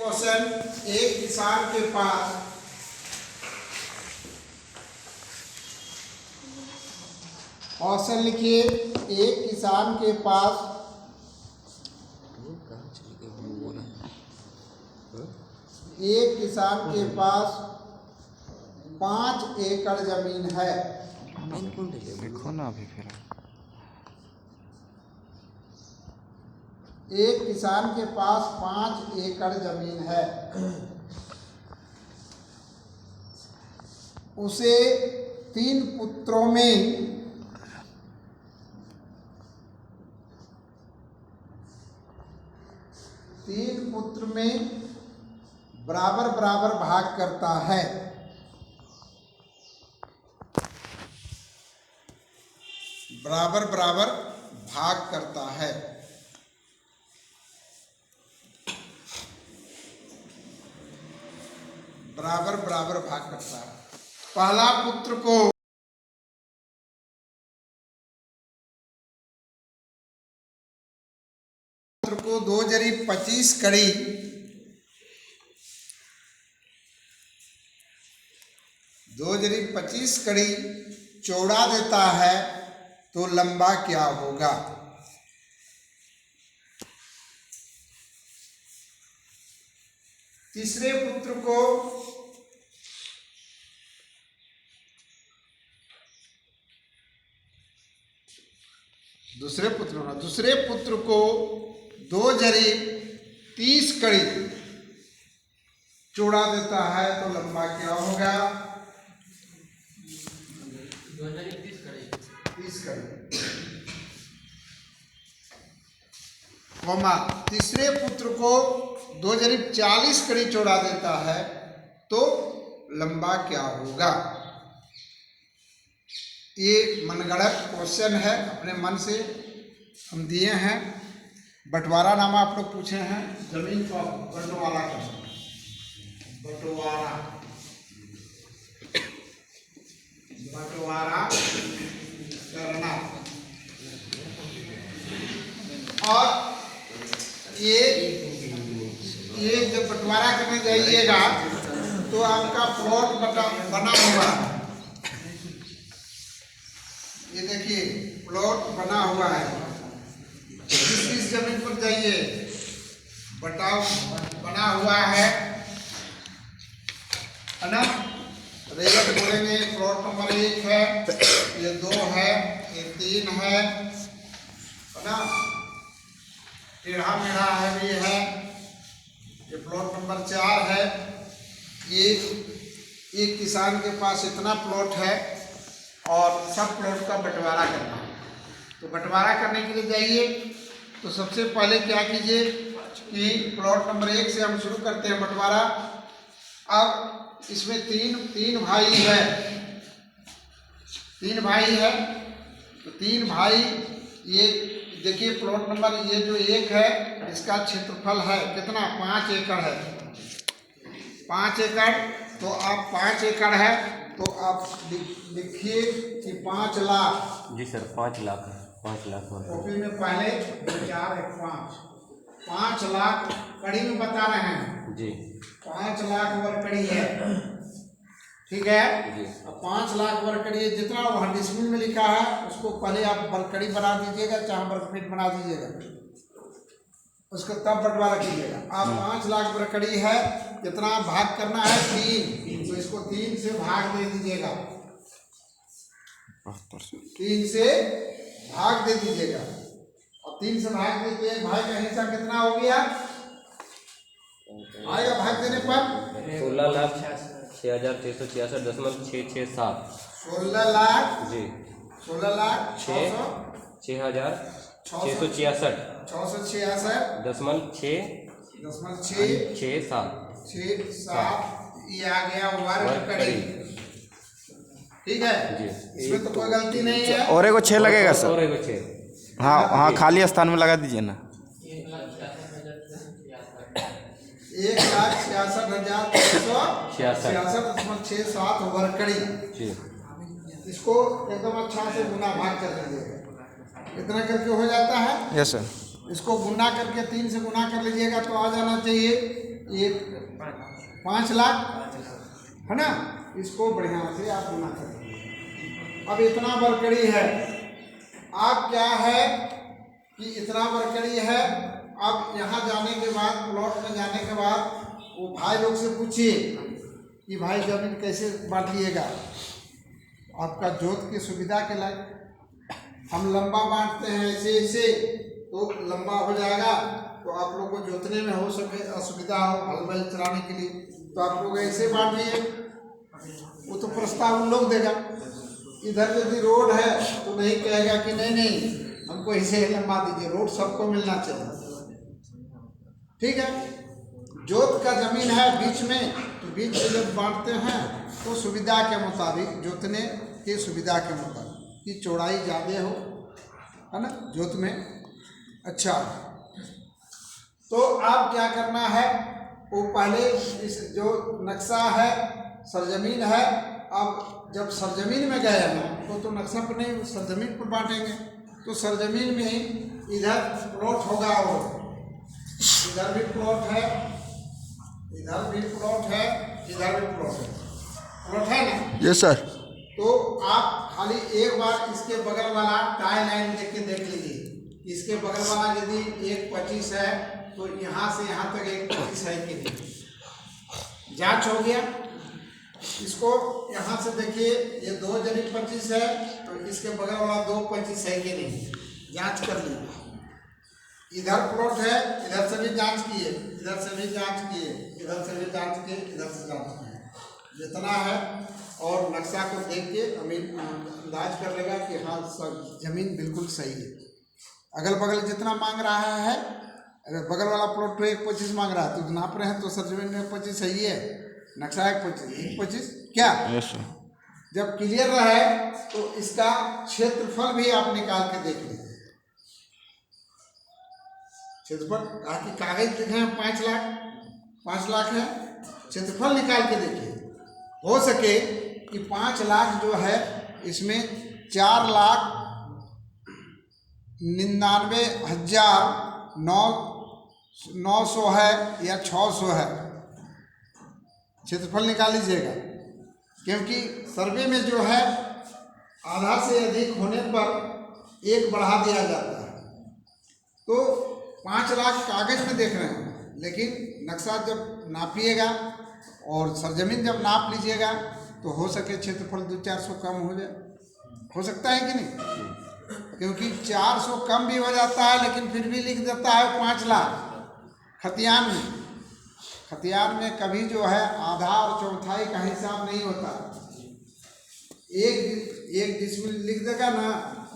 Question, एक किसान के पास क्वेश्चन लिखिए। एक किसान के पास एक 5 एकड़ जमीन है। लिखो ना अभी फिर। एक किसान के पास 5 एकड़ जमीन है। उसे 3 पुत्रों में बराबर बराबर भाग करता है। बराबर बराबर भाग करता है। बराबर बराबर भाग करता है। पहला पुत्र को 2 जरी 25 कड़ी 2 जरी 25 कड़ी चौड़ा देता है तो लंबा क्या होगा? तीसरे पुत्र को दूसरे पुत्र को 2 जरी 30 कड़ी चौड़ा देता है तो लंबा क्या होगा? 2 जरी 30 कड़ी। कौमा तीसरे पुत्र को 2 जरी 40 कड़ी चौड़ा देता है तो लंबा क्या होगा? ये मनगढ़ंत क्वेश्चन है, अपने मन से हम दिए हैं। बंटवारा नामा आप लोग पूछे हैं, जमीन को बंटवारा करना। बंटवारा करना। और ये जब बंटवारा करने जाइएगा तो आपका प्लॉट बना हुआ है। ये देखिए प्लॉट बना हुआ है। किस जमीन पर जाइए, बटाव बना हुआ है ना। रेगट बोलेंगे, प्लॉट नंबर 1 है, ये 2 है, ये 3 है ना। टेढ़ा मेढ़ा है भी है। ये प्लॉट नंबर 4 है। ये एक किसान के पास इतना प्लॉट है और सब प्लॉट का बंटवारा करना है। तो बंटवारा करने के लिए जाइए तो सबसे पहले क्या कीजिए कि प्लॉट नंबर 1 से हम शुरू करते हैं बंटवारा। अब इसमें तीन भाई है। 3 भाई है तो 3 भाई, ये देखिए प्लॉट नंबर ये जो 1 है इसका क्षेत्रफल है कितना? 5 एकड़ है। 5 एकड़ तो आप 5 एकड़ है तो आप लिखिए कि 5 लाख। जी सर, 5 लाख है। 5 लाख कॉपी में पहले 4 1 5 लाख कड़ी में बता रहे हैं जी। 5 लाख वर्ग कड़ी है, ठीक है जी। अब 5 लाख वर्ग कड़ी जितना वहाँ डिसमिल में लिखा है उसको पहले आप वर्ग कड़ी बना दीजिएगा, चाहे वर्ग फीट बना दीजिएगा, उसको तब बंटवारा कीजिएगा। अब 5 लाख वर्ग कड़ी है, कितना भाग करना है? 3। तो इसको 3 से भाग दे दीजिएगा। 3 से भाग दे दीजिएगा। और 3 से भाग देते भाई का हिस्सा कितना हो गया आएगा भाग देने पर? 16,06,666.667। 16 लाख जी। 16 लाख 6,666 666.667 ये आ गया वर्ग कड़ी, ठीक है जी। इसमें तो कोई गलती नहीं है। और एगो 6 लगेगा सर। और एगो 6। हाँ हाँ, खाली स्थान में लगा दीजिए ना। 1,66,667 वर्ग कड़ी। जी। इसको एकदम अच्छा से गुना भाग कर लीजिएगा। इतना करके हो जाता है। Yes sir. इसको गुना करके 3 से गुना कर लीजिएगा तो आ जाना चाहिए ये 5 लाख है ना। इसको बढ़िया से आप गुना करेंगे। अब इतना बरकड़ी है, अब क्या है कि इतना बरकड़ी है। अब यहाँ जाने के बाद, प्लॉट में जाने के बाद वो भाई लोग से पूछिए कि भाई जमीन कैसे बांटिएगा। आपका जोत की सुविधा के लायक हम लंबा बांटते हैं, ऐसे ऐसे तो लंबा हो जाएगा, तो आप लोग को जोतने में हो सके असुविधा हो, हल बैल चलाने के लिए, तो आप लोग ऐसे बांट दिए। वो तो प्रस्ताव उन लोग देगा। इधर यदि रोड है तो नहीं कहेगा कि नहीं नहीं हमको ऐसे लंबा दीजिए, रोड सबको मिलना चाहिए। ठीक है, जोत का जमीन है बीच में, तो बीच में जब बांटते हैं तो सुविधा के मुताबिक, जोतने की सुविधा के मुताबिक कि चौड़ाई ज़्यादा हो, है ना, जोत में। अच्छा, तो अब क्या करना है, वो पहले इस जो नक्शा है सरजमीन है, अब जब सरजमीन में गए हैं तो नक्शा पर नहीं, सरजमीन पर बांटेंगे। तो सरजमीन में इधर प्लॉट होगा और इधर भी प्लॉट है, इधर भी प्लॉट है, इधर भी प्लॉट है ना। Yes sir. तो आप खाली एक बार इसके बगल वाला टाई लाइन देख के देख लीजिए। इसके बगल वाला यदि 1.25 है तो यहाँ से यहाँ तक 1.25 है कि नहीं, जांच हो गया। इसको यहाँ से देखिए, ये 2.25 है, तो इसके बगल वाला 2.25 है कि नहीं, जांच कर लीजिए। इधर प्लॉट है, इधर से भी जांच किए, इधर से भी जांच किए, इधर से भी जांच किए, इधर से जांच किए, जितना है। और नक्शा को देख के अमीन अंदाज कर लेगा कि हाँ सब जमीन बिल्कुल सही है। अगल बगल जितना मांग रहा है, अगर बगल वाला प्लॉट तो 1.25 मांग रहा है तो नाप रहे हैं तो सर जमीन में 1.25 सही है, नक्शा 1.25 क्या। Yes sir. जब क्लियर रहे तो इसका क्षेत्रफल भी आप निकाल के देख लीजिए। क्षेत्रफल कि कागज लिखे हैं 5 लाख है, क्षेत्रफल निकाल के देखिए। हो सके कि 5 लाख जो है इसमें 4,99,900 है या 600 है, क्षेत्रफल निकाल लीजिएगा। क्योंकि सर्वे में जो है आधा से अधिक होने पर 1 बढ़ा दिया जाता है। तो 5 लाख कागज में देख रहे हैं, लेकिन नक्शा जब नापिएगा और सरजमीन जब नाप लीजिएगा तो हो सके क्षेत्रफल 200-400 कम हो जाए, हो सकता है कि नहीं। क्योंकि 400 कम भी हो जाता है, लेकिन फिर भी लिख देता है 5 लाख खतियान में। खतियान में कभी जो है आधा और चौथाई का हिसाब नहीं होता। एक डिसमिल लिख देगा ना,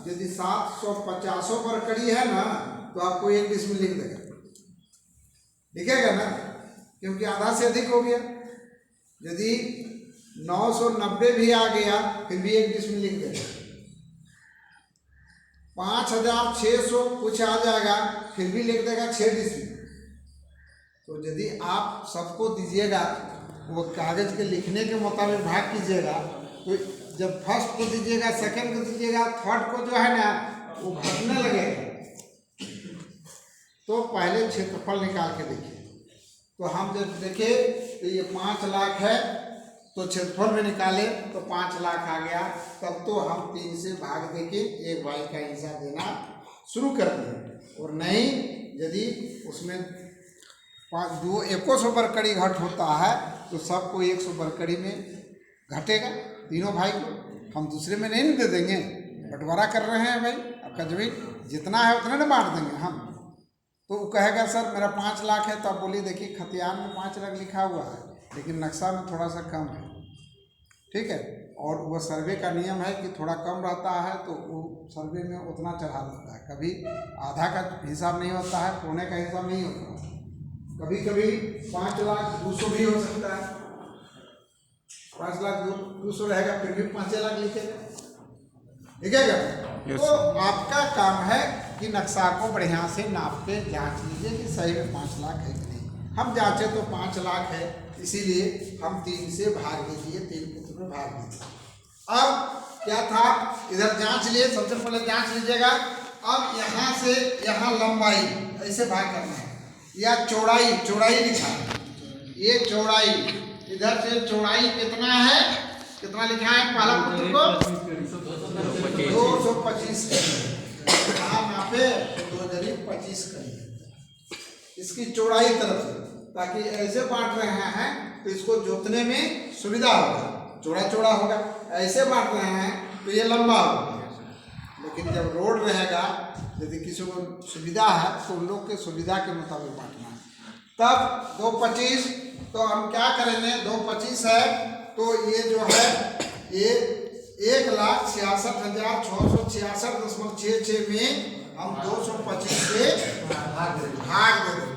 यदि 750 बरकड़ी है ना तो आपको 1 डिसमिल लिख देगा, लिखेगा ना, क्योंकि आधा से अधिक हो गया। यदि 990 भी आ गया फिर भी 1 डिसमिल लिख देगा। 5600 कुछ आ जाएगा फिर भी लिख देगा 6 डिसमिल। तो यदि आप सबको दीजिएगा, वो कागज के लिखने के मुताबिक भाग कीजिएगा, तो जब फर्स्ट को दीजिएगा, सेकंड को दीजिएगा, थर्ड को जो है ना वो घटने लगेगा। तो पहले क्षेत्रफल निकाल के देखिए। तो हम जब देखें तो ये 5 लाख है, तो क्षेत्रफल में निकाले तो 5 लाख आ गया। तब तो हम 3 से भाग देके 1 भाई का हिसाब देना शुरू कर दें। और नहीं, यदि उसमें 100 बरकड़ी घट होता है तो सबको 100 बरकड़ी में घटेगा, तीनों भाई को। हम दूसरे में नहीं दे देंगे, बंटवारा कर रहे हैं भाई, आपका जमीन जितना है उतना ना बांट देंगे हम। तो वो कहेगा सर मेरा 5 लाख है, तो आप बोलिए देखिए खतियान में 5 लाख लिखा हुआ है, लेकिन नक्शा में थोड़ा सा कम है, ठीक है। और वो सर्वे का नियम है कि थोड़ा कम रहता है तो वो सर्वे में उतना चढ़ा देता है। कभी आधा का हिसाब नहीं होता है, पौने का हिसाब नहीं होता है। कभी कभी 5,02,000 भी हो सकता है, 5,02,000 रहेगा फिर भी 5 लाख लिखेगा, लिखेगा। तो आपका काम है कि नक्शा को बढ़िया से नाप के जांच लीजिए कि सही में 5 लाख है कि नहीं। हम जांचे तो 5 लाख है, इसीलिए हम 3 से भाग दीजिए, 3 पुत्र में भाग दीजिए। अब क्या था, इधर जांच लिए, सबसे पहले जांच लीजिएगा। अब यहाँ से यहाँ लंबाई ऐसे भाग करना है, या चौड़ाई लिखा है, ये चौड़ाई, इधर से चौड़ाई कितना है, कितना लिखा है पहला पुत्र को 225 कहाँ मापे, 225 करिए इसकी चौड़ाई तरफ से, ताकि ऐसे बांट रहे हैं तो इसको जोतने में सुविधा होगा, चौड़ा चौड़ा होगा। ऐसे बांट रहे हैं तो ये लंबा होगा, लेकिन जब रोड रहेगा, यदि किसी को सुविधा है तो उन लोग के सुविधा के मुताबिक बांटना है। तब 225, तो हम क्या करेंगे, 225 है तो ये जो है ये 1,66,666.66 में हम 225 से भाग दे देंगे।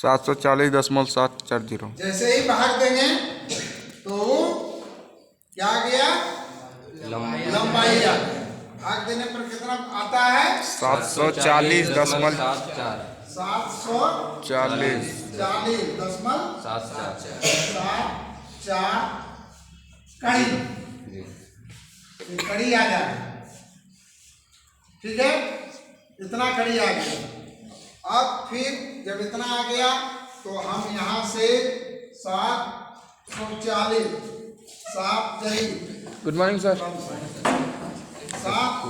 740.740। जैसे ही भाग देंगे तो क्या आ गया, लंबाई आ गया। भाग देने पर कितना आता है, 740.74 कड़ी, कड़ी आ जाए, ठीक है, इतना कड़ी आ गया। अब फिर जब इतना आ गया तो हम यहाँ से 740 7 गुड मॉर्निंग सर। 7